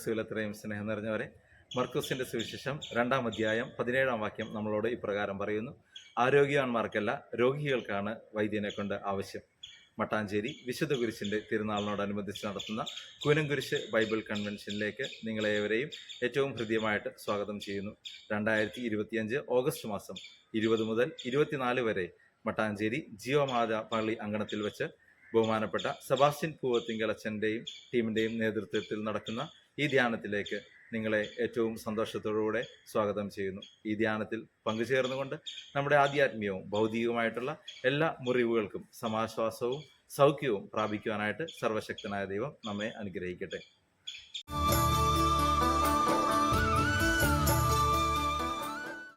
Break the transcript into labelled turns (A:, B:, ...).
A: ക്രിസ്തുവിൽ എത്രയും സ്നേഹം നിറഞ്ഞവരെ, മർക്കോസിന്റെ സുവിശേഷം 2-ാം അധ്യായം 17-ാം വാക്യം നമ്മളോട് ഇപ്രകാരം പറയുന്നു: ആരോഗ്യവാന്മാർക്കല്ല, രോഗികൾക്കാണ് വൈദ്യനെ കൊണ്ട് ആവശ്യം. മട്ടാഞ്ചേരി വിശുദ്ധ കുരിശിന്റെ തിരുനാളിനോടനുബന്ധിച്ച് നടത്തുന്ന കൂനംകുരിശ് ബൈബിൾ കൺവെൻഷനിലേക്ക് നിങ്ങളേവരെയും ഏറ്റവും ഹൃദ്യമായിട്ട് സ്വാഗതം ചെയ്യുന്നു. 2025 ഓഗസ്റ്റ് മാസം 20 മുതൽ 24 വരെ മട്ടാഞ്ചേരി ജീവമാത പള്ളി അങ്കണത്തിൽ വെച്ച് ബഹുമാനപ്പെട്ട സെബാസ്റ്റ്യൻ പൂവത്തിങ്കൽ അച്ഛൻ്റെയും ടീമിൻ്റെയും നേതൃത്വത്തിൽ നടക്കുന്ന ഈ ധ്യാനത്തിലേക്ക് നിങ്ങളെ ഏറ്റവും സന്തോഷത്തോടുകൂടെ സ്വാഗതം ചെയ്യുന്നു. ഈ ധ്യാനത്തിൽ പങ്കുചേർന്നുകൊണ്ട് നമ്മുടെ ആധ്യാത്മികവും ഭൗതികവുമായിട്ടുള്ള എല്ലാ മുറിവുകൾക്കും സമാശ്വാസവും സൗഖ്യവും പ്രാപിക്കുവാനായിട്ട് സർവശക്തനായ ദൈവം നമ്മെ അനുഗ്രഹിക്കട്ടെ.